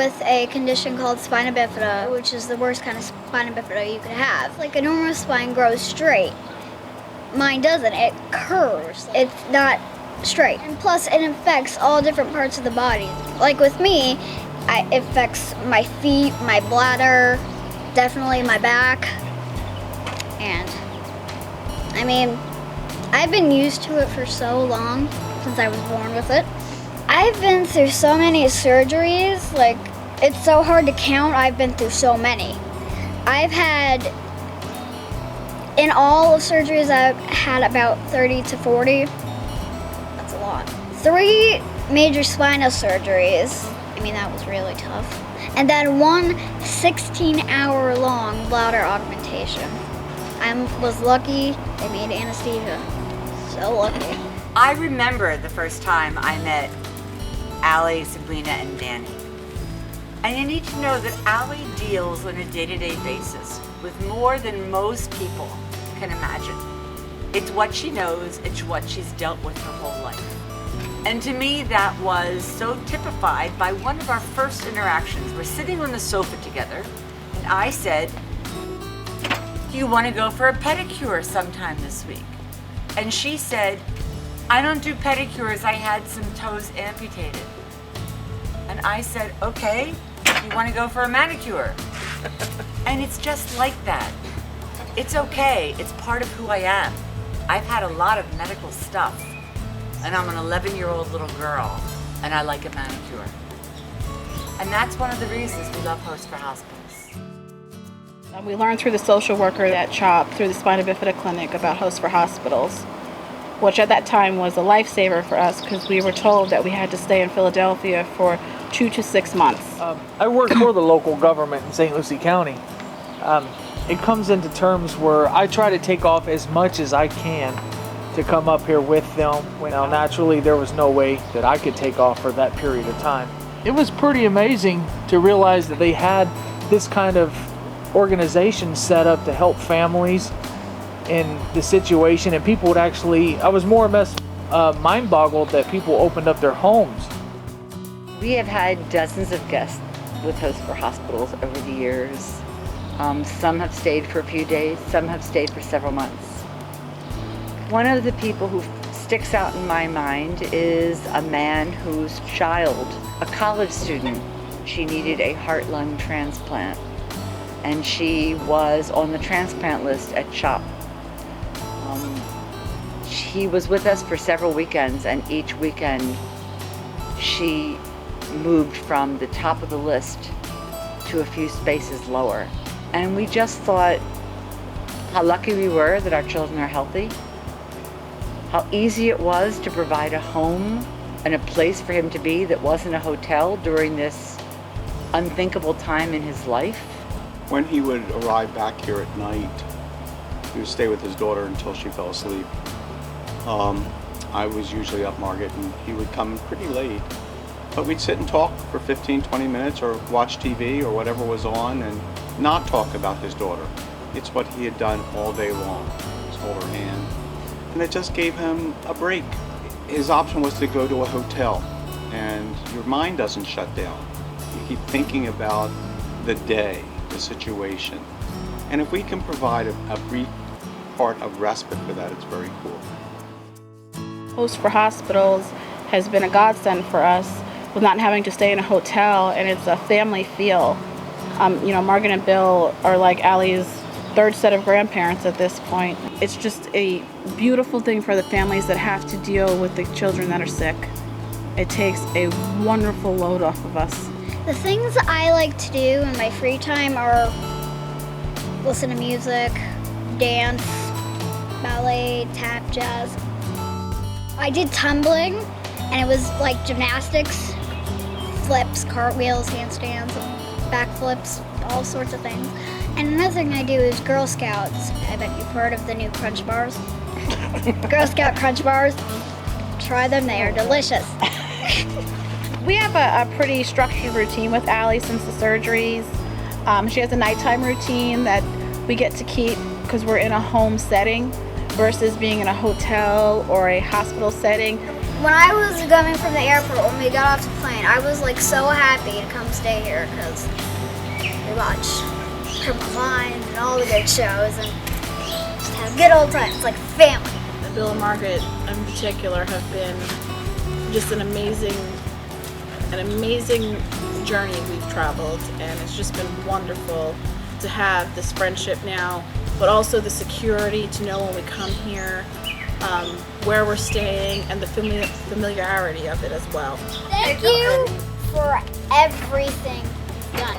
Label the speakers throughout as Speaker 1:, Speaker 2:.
Speaker 1: with a condition called spina bifida, which is the worst kind of spina bifida you could have. Like a normal spine grows straight. Mine doesn't. It curves. It's not straight. And plus, it affects all different parts of the body. Like with me, it affects my feet, my bladder, definitely my back. And, I mean, I've been used to it for so long, since I was born with it. I've been through so many surgeries, like, it's so hard to count. I've been through so many. I've had, in all of surgeries, I've had about 30 to 40. That's a lot. 3 major spinal surgeries. I mean, that was really tough. And then 1 16-hour-long bladder augmentation. I was lucky they made anesthesia. So lucky.
Speaker 2: I remember the first time I met Allie, Sabrina, and Danny. And you need to know that Allie deals on a day-to-day basis with more than most people can imagine. It's what she knows, it's what she's dealt with her whole life. And to me, that was so typified by one of our first interactions. We're sitting on the sofa together, and I said, "Do you want to go for a pedicure sometime this week?" And she said, "I don't do pedicures, I had some toes amputated." And I said, "Okay, you want to go for a manicure?" And it's just like that. It's okay, it's part of who I am. I've had a lot of medical stuff, and I'm an 11-year-old little girl, and I like a manicure. And that's one of the reasons we love Host for Hospitals.
Speaker 3: We learned through the social worker at CHOP, through the Spina Bifida Clinic, about Host for Hospitals, which at that time was a lifesaver for us because we were told that we had to stay in Philadelphia for 2 to 6 months.
Speaker 4: I work for the local government in St. Lucie County. It comes into terms where I try to take off as much as I can to come up here with them. Now, naturally, there was no way that I could take off for that period of time. It was pretty amazing to realize that they had this kind of organization set up to help families in the situation, and people would actually, I was more or less mind boggled that people opened up their homes.
Speaker 2: We have had dozens of guests with Host for Hospitals over the years. Some have stayed for a few days, some have stayed for several months. One of the people who sticks out in my mind is a man whose child, a college student, she needed a heart-lung transplant, and she was on the transplant list at CHOP. He was with us for several weekends, and each weekend she moved from the top of the list to a few spaces lower. And we just thought how lucky we were that our children are healthy, how easy it was to provide a home and a place for him to be that wasn't a hotel during this unthinkable time in his life.
Speaker 5: When he would arrive back here at night, he would stay with his daughter until she fell asleep. I was usually up Market, and he would come pretty late. But we'd sit and talk for 15, 20 minutes or watch TV or whatever was on and not talk about his daughter. It's what he had done all day long, just hold her hand. And it just gave him a break. His option was to go to a hotel, and your mind doesn't shut down. You keep thinking about the day, the situation. And if we can provide a brief part of respite for that, it's very cool.
Speaker 3: Host for Hospitals has been a godsend for us with not having to stay in a hotel, and it's a family feel. Margaret and Bill are like Allie's third set of grandparents at this point. It's just a beautiful thing for the families that have to deal with the children that are sick. It takes a wonderful load off of us.
Speaker 1: The things I like to do in my free time are listen to music, dance, ballet, tap, jazz. I did tumbling, and it was like gymnastics, flips, cartwheels, handstands, backflips, all sorts of things. And another thing I do is Girl Scouts. I bet you've heard of the new Crunch Bars. Girl Scout Crunch Bars. Try them, they are delicious.
Speaker 3: We have a pretty structured routine with Allie since the surgeries. She has a nighttime routine that we get to keep because we're in a home setting versus being in a hotel or a hospital setting.
Speaker 1: When I was coming from the airport, when we got off the plane, I was like so happy to come stay here because we watch Criminal Minds and all the good shows and just have a good old time. It's like family.
Speaker 3: Bill and Margaret in particular have been just an amazing journey we've traveled, and it's just been wonderful to have this friendship now, but also the security to know when we come here where we're staying and the familiarity of it as well.
Speaker 1: Thank you for everything you've done.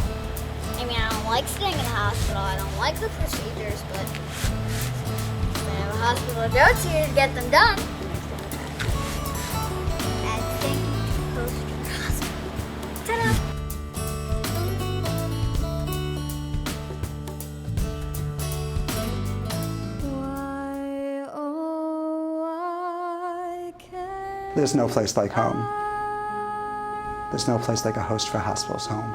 Speaker 1: I mean, I don't like staying in a hospital. I don't like the procedures, but I have a hospital to go to get them done. And thank you to Host for Hospital. Ta-da!
Speaker 6: There's no place like home. There's no place like a Host for Hospital's home.